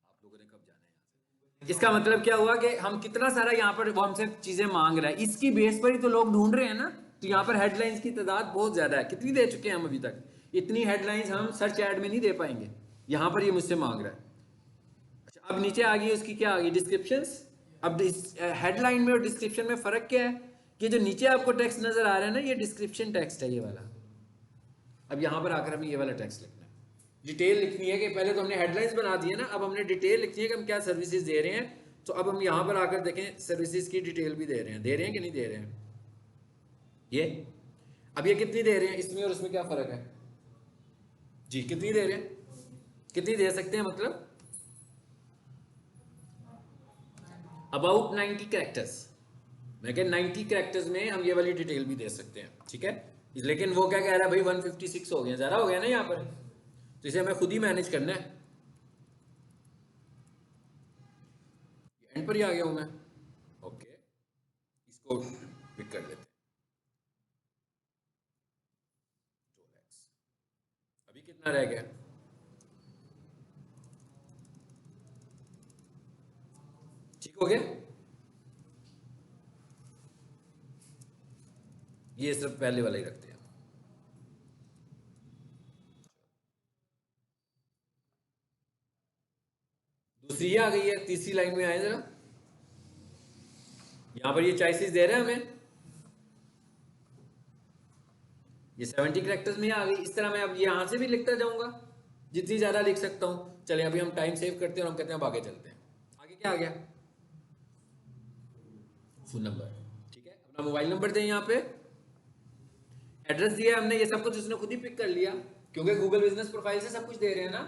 आप लोगों ने कब जाना है यहाँ से। इसका मतलब क्या हुआ कि हम कितना सारा यहाँ पर वो हमसे चीजें मांग रहा है, इसकी बेस पर ही तो लोग ढूंढ रहे हैं ना। तो यहाँ पर हेडलाइंस की तादाद बहुत ज्यादा है। कितनी दे चुके हैं हम अभी तक? इतनी हेडलाइंस हम सर्च ऐड में नहीं दे पाएंगे, यहाँ पर ये मुझसे मांग रहा है। अच्छा, अब नीचे आ गई उसकी क्या आ गई, डिस्क्रिप्शंस। अब हेडलाइन में और डिस्क्रिप्शन में फर्क क्या है कि जो नीचे आपको टेक्स्ट नजर आ रहा है ना, ये डिस्क्रिप्शन टेक्स्ट है ये वाला। अब यहाँ पर आकर हमें ये वाला टेक्स्ट लिखना है, डिटेल लिखनी है कि पहले तो हमने हेडलाइंस बना दी है ना, अब हमने डिटेल लिखनी है कि हम क्या सर्विसेज दे रहे हैं। तो अब हम यहाँ पर आकर देखें सर्विसेज की डिटेल भी दे रहे हैं कि नहीं दे रहे हैं। ये अब ये कितनी दे रहे हैं, इसमें और उसमें क्या फ़र्क है जी, कितनी दे रहे हैं, कितनी दे सकते हैं, मतलब अबाउट 90 कैरेक्टर्स। मैं कह 90 कैरेक्टर्स में हम ये वाली डिटेल भी दे सकते हैं, ठीक है। लेकिन वो क्या कह रहा है भाई 156 हो गया, ज़्यादा हो गया ना यहाँ पर, तो इसे हमें खुद ही मैनेज करना है। एंड पर ही आ गया हूँ मैं, ओके, इसको पिक कर लेते हैं। अभी कितना रह गया, ठीक हो गया। ये सिर्फ पहले वाला ही रखते हैं। दूसरी आ गई है, तीसरी लाइन में आए जरा, यहां पर ये चॉइसेस दे रहे हैं हमें, ये 70 कैरेक्टर्स में आ गई। इस तरह मैं अब यहां से भी लिखता जाऊंगा जितनी ज्यादा लिख सकता हूं। चलिए अभी हम टाइम सेव करते हैं और हम कहते हैं अब आगे चलते हैं। आगे क्या आ गया, फोन नंबर, ठीक है, अपना मोबाइल नंबर दें, यहाँ पे एड्रेस दिया हमने, ये सब कुछ उसने खुद ही पिक कर लिया क्योंकि गूगल बिजनेस प्रोफाइल से सब कुछ दे रहे हैं ना।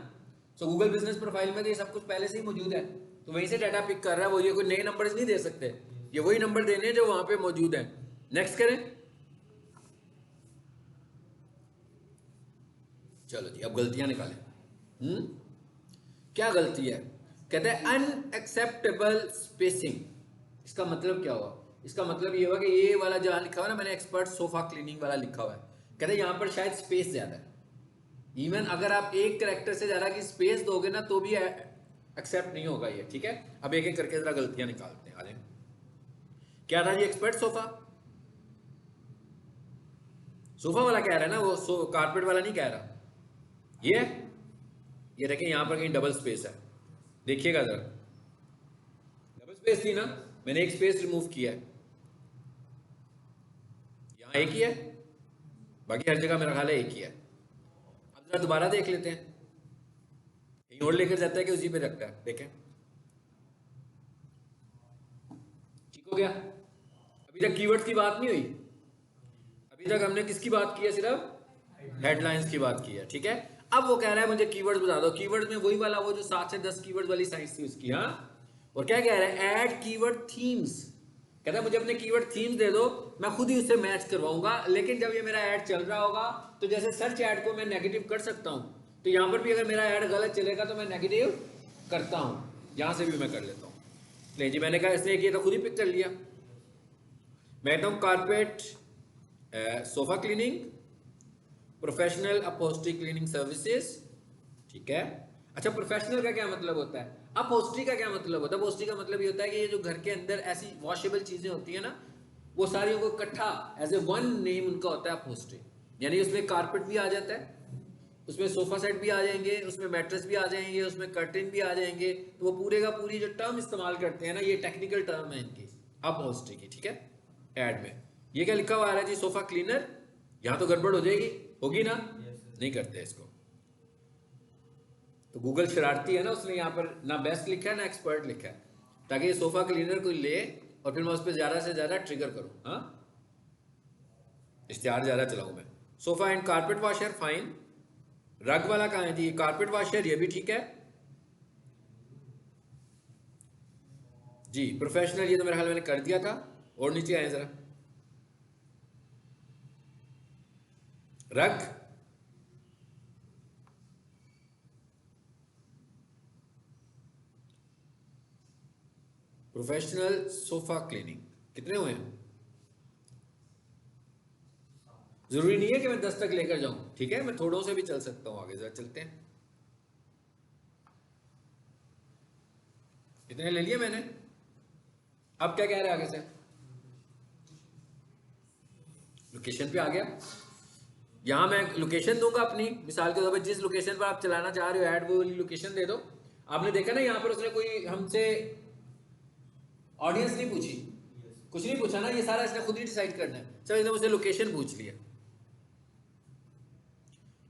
सो गूगल बिजनेस प्रोफाइल में तो ये सब कुछ पहले से ही मौजूद है, तो वहीं से डाटा पिक कर रहा है वो। ये कोई नए नंबर नहीं दे सकते, ये वही नंबर देने हैं जो वहां पे मौजूद है। नेक्स्ट करें, चलो जी अब गलतियां निकालें। क्या गलती है, कहते हैं अनएक्सेप्टेबल स्पेसिंग। इसका मतलब क्या हुआ, इसका मतलब ये हुआ कि ये वाला जहां लिखा हुआ है ना, मैंने एक्सपर्ट सोफा क्लीनिंग वाला लिखा हुआ है, कहते हैं यहाँ पर शायद स्पेस ज्यादा है। इवन अगर आप एक करेक्टर से ज्यादा की स्पेस दोगे ना तो भी एक्सेप्ट नहीं होगा ये, ठीक है। अब एक एक करके जरा गलतियां निकालते हैं। आले क्या था जी, एक्सपर्ट सोफा, सोफा वाला कह रहा है ना वो, कारपेट वाला नहीं कह रहा। ये देखें यहाँ पर कहीं डबल स्पेस है, देखिएगा जरा, डबल स्पेस थी ना, मैंने एक स्पेस रिमूव किया है, यहाँ एक ही है, बाकी हर जगह मेरा ख्याल है एक ही है। अब जरा दोबारा देख लेते हैं, कहीं और लेकर जाता है कि उसी पे रखता है, देखें ठीक हो गया। अभी तक कीवर्ड्स की बात नहीं हुई, अभी तक हमने किसकी बात की है, सिर्फ हेडलाइंस की बात की है, ठीक है। अब वो कह रहा है मुझे कीवर्ड्स बता दो, कीवर्ड्स में वही वाला वो जो 7 से 10 कीवर्ड वाली साइंस थी उसकी, हाँ। और क्या कह रहा है, ऐड कीवर्ड थीम्स, कहता है मुझे अपने कीवर्ड थीम्स दे दो, मैं खुद ही उससे मैच करवाऊंगा। लेकिन जब ये मेरा ऐड चल रहा होगा तो जैसे सर्च ऐड को मैं नेगेटिव कर सकता हूं, तो यहां पर भी अगर मेरा ऐड गलत चलेगा तो मैं नेगेटिव करता हूं, यहां से भी मैं कर लेता हूं। ले जी मैंने कहा इसने किया तो खुद ही पिक कर लिया। मैं कहता हूं carpet sofa cleaning, professional upholstery cleaning services, ठीक है। अच्छा प्रोफेशनल का क्या मतलब होता है, अपहोस्ट्री का क्या मतलब होता है, अपहोस्ट्री का मतलब ये होता है कि ये जो घर के अंदर ऐसी वॉशेबल चीजें होती है ना, वो सारी को इकट्ठा एज ए वन नेम उनका होता है अपहोस्ट्री। यानी उसमें कारपेट भी आ जाता है, उसमें सोफा सेट भी आ जाएंगे, उसमें मैट्रेस भी आ जाएंगे, उसमें कर्टेन भी आ जाएंगे। तो वो पूरे का पूरी जो टर्म इस्तेमाल करते हैं ना, ये टेक्निकल टर्म है इनकी अपहोस्ट्री की, ठीक है। एड में ये क्या लिखा हुआ आ रहा है जी, सोफा क्लीनर, यहां तो गड़बड़ हो जाएगी, होगी ना, नहीं करते इसको। तो गूगल शरारती है ना, उसने यहाँ पर ना बेस्ट लिखा है ना एक्सपर्ट लिखा है, ताकि ये सोफा क्लीनर कोई ले और फिर मैं उस पर ज्यादा से ज्यादा ट्रिगर करूं, हाँ इश्तिहार ज्यादा चलाऊं मैं। Sofa and carpet washer fine, रग वाला कहाँ है जी, कारपेट वॉशर, ये भी ठीक है जी। प्रोफेशनल ये तो मेरे ख्याल मैंने कर दिया था, और नीचे आए जरा, रग, प्रोफेशनल सोफा क्लीनिंग, कितने हुए हैं, जरूरी नहीं है कि मैं 10 तक लेकर जाऊं, ठीक है, मैं थोड़ों से भी चल सकता हूं आगे, जरा चलते हैं। कितने ले लिए मैंने, अब क्या कह रहे हैं आगे से, लोकेशन पे आ गया। यहां मैं लोकेशन दूंगा अपनी, मिसाल के तौर पर जिस लोकेशन पर आप चलाना चाह रहे हो ऐड, वो वाली लोकेशन दे दो। आपने देखा ना यहाँ पर उसने कोई हमसे ऑडियंस नहीं पूछी, कुछ नहीं पूछा ना, ये सारा इसने खुद ही डिसाइड करना है। चलो इसने मुझसे लोकेशन पूछ लिया,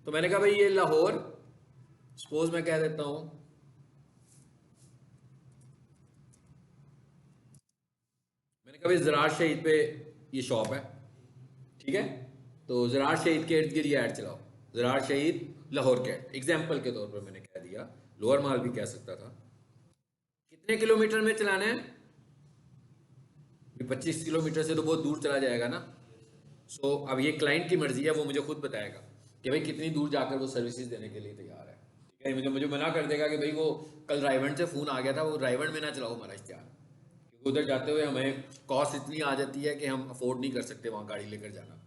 तो मैंने कहा भाई ये लाहौर, सपोज मैं कह देता हूं, मैंने कहा भाई ज़रार शहीद पे ये शॉप है, ठीक है, तो ज़रार शहीद के इर्द गिर्द ये ऐड चलाओ, ज़रार शहीद लाहौर कैट, एग्जाम्पल के तौर पर मैंने कह दिया, लोअर माल भी कह सकता था। कितने किलोमीटर में चलाना है? 25 किलोमीटर से तो बहुत दूर चला जाएगा ना। सो अब ये क्लाइंट की मर्जी है, वो मुझे खुद बताएगा कि भाई कितनी दूर जाकर वो सर्विसेज देने के लिए तैयार है, ठीक है। मुझे मना कर देगा कि भाई वो कल रायवंड से फ़ोन आ गया था, वो रायवंड में ना चलाओ हमारा इश्तिहार, क्योंकि उधर जाते हुए हमें कॉस्ट इतनी आ जाती है कि हम अफोर्ड नहीं कर सकते वहाँ गाड़ी लेकर जाना,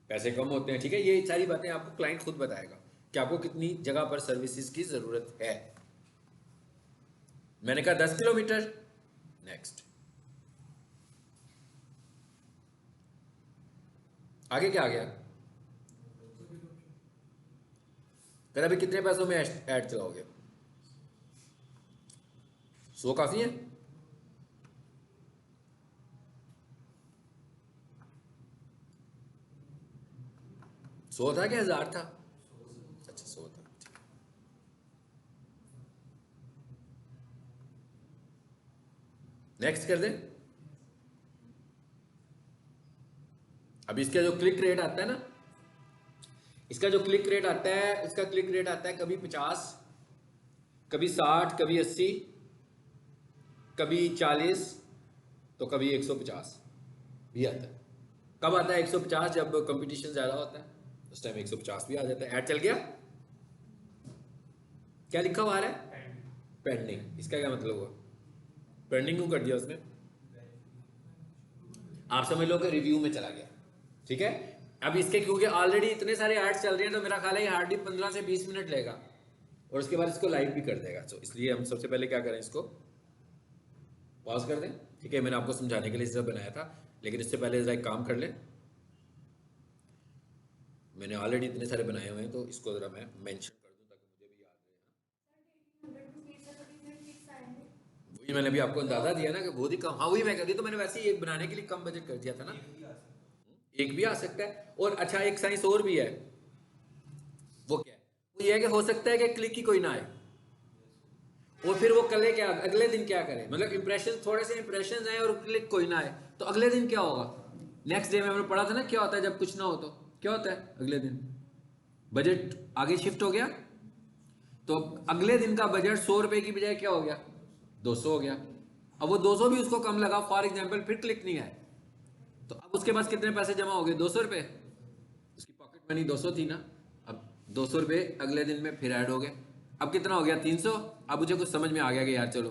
पैसे कम होते हैं, ठीक है। ये सारी बातें आपको क्लाइंट खुद बताएगा कि आपको कितनी जगह पर सर्विसेज की ज़रूरत है। मैंने कहा 10 किलोमीटर, नेक्स्ट। आगे क्या आ गया? कहता अभी कितने पैसों में ऐड चलाओगे? 100 काफी है? सौ था क्या 1000 था? अच्छा 100 था। नेक्स्ट कर दे। अब इसका जो क्लिक रेट आता है ना, इसका जो क्लिक रेट आता है, इसका क्लिक रेट आता है कभी 50, कभी 60, कभी 80, कभी 40, तो कभी 150 भी आता है। कब आता है 150? जब कंपटीशन ज्यादा होता है, उस टाइम 150 भी आ जाता है। ऐड चल गया, क्या लिखा हुआ आ रहा है? पेंडिंग। इसका क्या मतलब हुआ? पेंडिंग क्यों कर दिया उसने? आप समझ लो कि रिव्यू में चला गया, ठीक है। अब इसके क्योंकि ऑलरेडी इतने सारे एड्स चल रहे हैं, तो मेरा ख्याल है ये हार्डली 15 से 20 मिनट लेगा और उसके बाद इसको लाइव भी कर देगा। तो इसलिए हम सबसे पहले क्या करें, इसको पॉज कर दें, ठीक है। मैंने आपको समझाने के लिए इसे बनाया था, लेकिन इससे पहले जरा एक काम कर लें। मैंने ऑलरेडी इतने सारे बनाए हुए हैं, तो इसको जरा मैं मेंशन कर दूं ताकि मुझे भी याद रहे। वही मैंने भी आपको अंदाजा दिया ना कि बहुत ही कम। हाँ वही मैं कर दी, तो मैंने वैसे ही एक बनाने के लिए कम बजट कर दिया था ना। एक भी आ सकता है। और अच्छा एक साइंस और भी है, वो क्या है? वो ये है कि हो सकता है कि क्लिक ही कोई ना आए, और फिर वो कल क्या, अगले दिन क्या करे, मतलब इंप्रेशन, थोड़े से इंप्रेशन आए और क्लिक कोई ना आए, तो अगले दिन क्या होगा? नेक्स्ट डे में हमने पढ़ा था ना क्या होता है जब कुछ ना हो, तो क्या होता है अगले दिन? बजट आगे शिफ्ट हो गया, तो अगले दिन का बजट 100 रुपए की बजाय क्या हो गया? 200 हो गया। अब वो 200 भी उसको कम लगा फॉर एग्जाम्पल, फिर क्लिक नहीं आए, तो अब उसके पास कितने पैसे जमा हो गए? 200 रुपए। उसकी पॉकेट मनी 200 थी ना, अब 200 रुपए अगले दिन में फिर ऐड हो गए। अब कितना हो गया? 300। अब मुझे कुछ समझ में आ गया कि यार चलो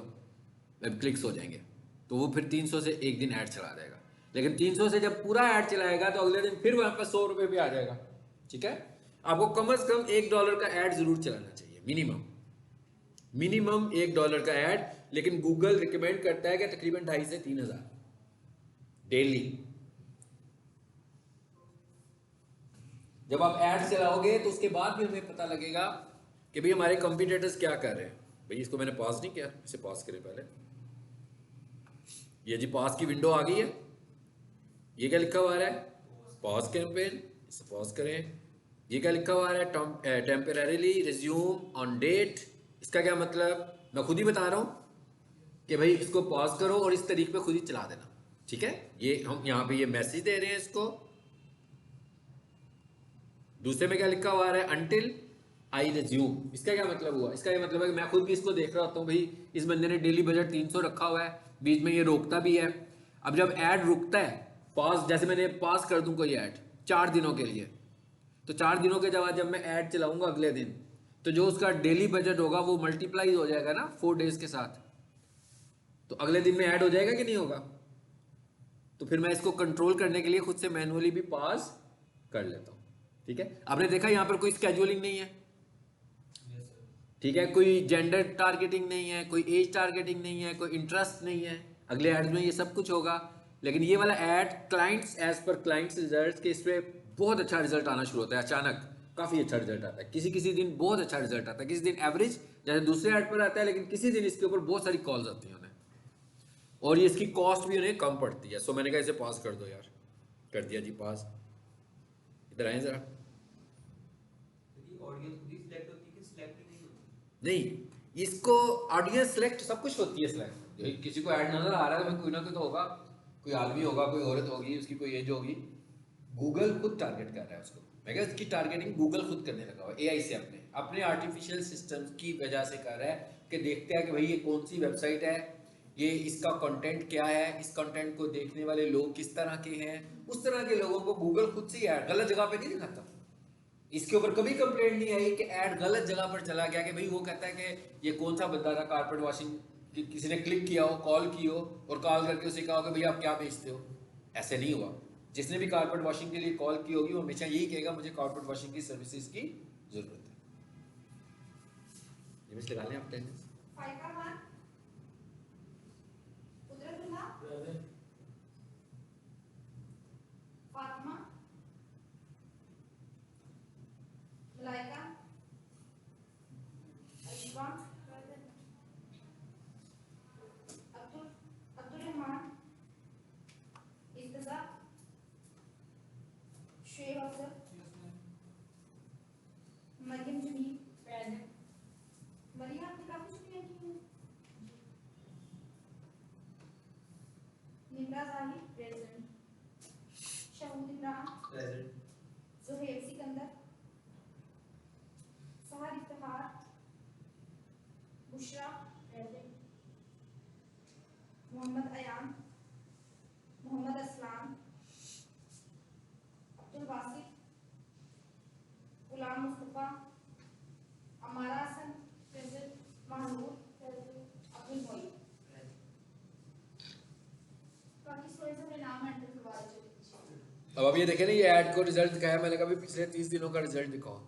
अब क्लिक्स हो जाएंगे, तो वो फिर 300 से एक दिन ऐड चला देगा। लेकिन 300 से जब पूरा ऐड चलाएगा तो अगले दिन फिर वहां पर 100 रुपए भी आ जाएगा, ठीक है। आपको कम से कम $1 का ऐड जरूर चलाना चाहिए, मिनिमम मिनिमम $1 का ऐड। लेकिन गूगल रिकमेंड करता है कि तकरीबन 2,500 से 3,000 डेली। जब आप ऐड चलाओगे तो उसके बाद भी हमें पता लगेगा कि भाई हमारे कंपटीटर्स क्या कर रहे हैं। भाई इसको मैंने पॉज नहीं किया, इसे पॉज करें पहले। ये जी पॉज की विंडो आ गई है, ये क्या लिखा हुआ आ रहा है? Pause campaign. इसे पॉज करें। ये क्या लिखा हुआ आ रहा है? Temporarily resume on date. इसका क्या मतलब? मैं खुद ही बता रहा हूं कि भाई इसको पॉज करो और इस तरीके पे खुद ही चला देना, ठीक है। ये हम यहाँ पे ये मैसेज दे रहे हैं इसको। दूसरे में क्या लिखा हुआ है? Until I resume. इसका क्या मतलब हुआ? इसका ये मतलब है कि मैं खुद भी इसको देख रहा होता हूँ, भाई इस बंदे ने डेली बजट 300 रखा हुआ है, बीच में ये रोकता भी है। अब जब ऐड रुकता है, पॉज, जैसे मैंने पास कर दूं कोई ऐड 4 दिनों के लिए, तो 4 दिनों के बाद जब मैं ऐड चलाऊंगा अगले दिन, तो जो उसका डेली बजट होगा वो मल्टीप्लाई हो जाएगा ना 4 डेज के साथ, तो अगले दिन में ऐड हो जाएगा कि नहीं होगा? तो फिर मैं इसको कंट्रोल करने के लिए खुद से मैनुअली भी पॉज कर लेता हूँ, ठीक है। आपने देखा यहाँ पर कोई स्केड्यूलिंग नहीं है, ठीक है, कोई जेंडर टारगेटिंग नहीं है, कोई एज टारगेटिंग नहीं है, कोई इंटरेस्ट नहीं है। अगले एड्स में ये सब कुछ होगा, लेकिन ये वाला ad clients as per clients result के, इस पर बहुत अच्छा रिजल्ट आना शुरू होता है अचानक। काफ़ी अच्छा रिजल्ट आता है, किसी किसी दिन बहुत अच्छा रिजल्ट आता है, किसी दिन एवरेज जैसे दूसरे ऐड पर आता है, लेकिन किसी दिन इसके ऊपर बहुत सारी कॉल्स आती हैं उन्हें, और ये इसकी कॉस्ट भी उन्हें कम पड़ती है। सो मैंने कहा इसे पास कर दो यार, कर दिया जी पास। इधर आए ज़रा। ऑडियंस खुद ही सिलेक्ट होती है कि सिलेक्ट ही नहीं होती? नहीं, इसको ऑडियंस सेलेक्ट सब कुछ होती है सेलेक्ट, किसी को ऐड नजर आ रहा है तो कोई ना कोई तो होगा, कोई आदमी होगा, कोई औरत होगी, उसकी कोई एज होगी, गूगल खुद टारगेट कर रहा है उसको। मैं कहा इसकी टारगेटिंग गूगल खुद करने लगा हुआ एआई से, अपने अपने आर्टिफिशियल सिस्टम्स की वजह से कर रहा है कि देखते हैं कि भाई ये कौन सी वेबसाइट है, ये इसका कंटेंट क्या है, इस कंटेंट को देखने वाले लोग किस तरह के हैं, उस तरह के लोगों को गूगल खुद से ही ऐड गलत जगह पे नहीं दिखाता। इसके ऊपर कभी कंप्लेंट नहीं आई कि ऐड गलत जगह पर चला गया, कि भाई वो कहता है कि ये कौन सा बंदा था कारपेट वॉशिंग, किसी ने क्लिक किया हो, कॉल की हो और कॉल करके उसे कहा हो कि भैया आप क्या बेचते हो। ऐसे नहीं हुआ। जिसने भी कारपेट वॉशिंग के लिए कॉल की होगी वो हमेशा यही कहेगा मुझे कारपेट वॉशिंग की सर्विसेज की जरूरत है। ये लगा लें आप tense. Present. Fatima, Malaika, Ajiba, Abdul Rahman, Irtaza, Sheikh Afzal, Maryam Jameel, Maryam आपने काफी छुट्टियां की हैं। निम्रा जाहिर, प्रेजेंट। शहूद इमरान, प्रेजेंट। ज़ुहैब सिकंदर, सहर इफ्तिखार, बुशरा, मोहम्मद अयान, मोहम्मद असलाम, अब्दुल वासिफ, गुलाम मुस्तफ़ा, अमारा हसन, महमूद, अब्दुल मोई। बाकी स्टूडेंट्स अपने नाम एंटर करवा दीजिए। अब ये देखें ना, ये ऐड को रिजल्ट दिखाया मैंने कहा पिछले 30 दिनों का रिजल्ट दिखाओ।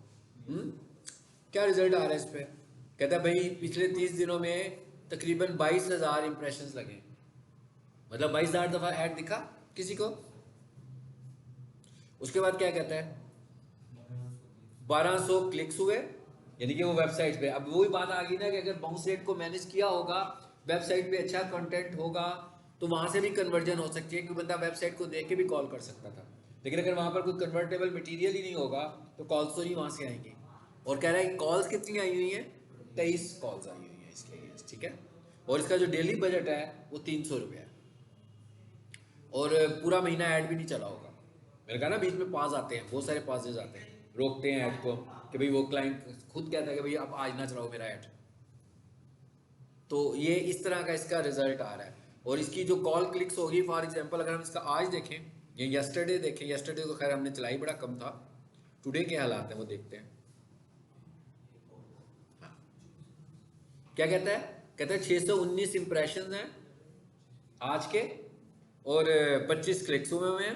क्या रिजल्ट आ रहा है इस पे? कहता है भाई पिछले 30 दिनों में तकरीबन 22,000 इंप्रेशंस लगे, मतलब 22,000 दफा ऐड दिखा किसी को। उसके बाद क्या कहता है 1200 क्लिक्स हुए, यानी कि वो वेबसाइट पे। अब वही बात आ गई ना कि अगर बाउंस रेट को मैनेज किया होगा, वेबसाइट पे अच्छा कंटेंट होगा, तो वहां से भी कन्वर्जन हो सकती है, क्योंकि बंदा वेबसाइट को देख के भी कॉल कर सकता था। लेकिन अगर वहां पर कोई कन्वर्टेबल मटीरियल ही नहीं होगा तो कॉल्स तो नहीं वहां से आएंगी। और कह रहा है कॉल्स कितनी आई हुई हैं, 23 कॉल्स आई हुई हैं इसके लिए, ठीक है। और इसका जो डेली बजट है वो 300 रुपये है, और पूरा महीना ऐड भी नहीं चला होगा। मैंने कहा ना बीच में पास आते हैं, बहुत सारे पासेज आते हैं, रोकते हैं ऐड को कि भाई वो क्लाइंट खुद कहता है कि भाई आप आज ना चलाओ मेरा ऐड। तो ये इस तरह का इसका रिजल्ट आ रहा है। और इसकी जो कॉल क्लिक्स होगी, फॉर एग्जांपल अगर हम इसका आज देखें या यस्टरडे देखें, यस्टरडे तो खैर हमने चलाई बड़ा कम था, टुडे के हालात हैं वो देखते हैं। हाँ। क्या कहता है 619 इंप्रेशन हैं आज के, और 25 क्लिक्स हुए हैं,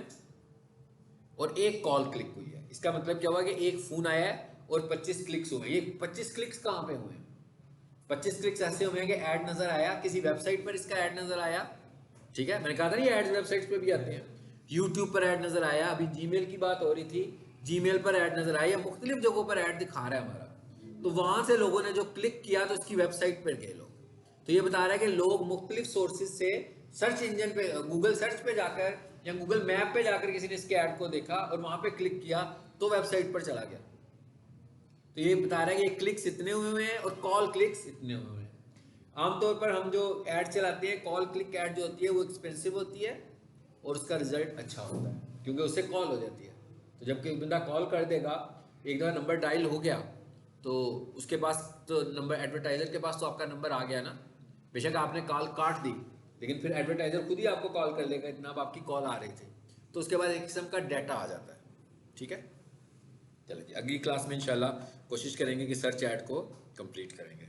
और एक कॉल क्लिक हुई है। इसका मतलब क्या हुआ कि एक फोन आया है और 25 क्लिक्स हुए। ये 25 क्लिक्स कहाँ पे हुए हैं? 25 क्लिक्स ऐसे हुए हैं कि ऐड नजर आया, किसी वेबसाइट पर इसका ऐड नजर आया, ठीक है। मैंने कहा था ना ये एड्स वेबसाइट्स पे भी आते हैं। यूट्यूब पर ऐड नजर आया, अभी जीमेल की बात हो रही थी, जीमेल पर ऐड नजर आया, मुख्तलिफ जगहों पर ऐड दिखा रहा है हमारा। तो वहां से लोगों ने जो क्लिक किया तो इसकी वेबसाइट पर गए लोग। तो ये बता रहा है कि लोग मुख्तलिफ सोर्सेज से सर्च इंजन पे, गूगल सर्च पे जाकर या गूगल मैप पे जाकर किसी ने इसके ऐड को देखा और वहां पे क्लिक किया तो वेबसाइट पर चला गया। तो ये बता रहा है कि क्लिक्स इतने हुए हैं और कॉल क्लिक्स इतने हुए हैं। आमतौर पर हम जो ऐड चलाते हैं, कॉल क्लिक ऐड जो होती है वो एक्सपेंसिव होती है और उसका रिजल्ट अच्छा होता है, क्योंकि उससे कॉल हो जाती है। तो जब कोई बंदा कॉल कर देगा, एक दफ़ा नंबर डायल हो गया तो उसके पास तो नंबर, एडवर्टाइजर के पास तो आपका नंबर आ गया ना, बेशक आपने कॉल काट दी, लेकिन फिर एडवर्टाइजर खुद ही आपको कॉल कर लेगा, इतना अब आपकी कॉल आ रही थी। तो उसके बाद एक किस्म का डाटा आ जाता है, ठीक है। चलिए अगली क्लास में इंशाल्लाह कोशिश करेंगे कि सर्च ऐड को कंप्लीट करेंगे।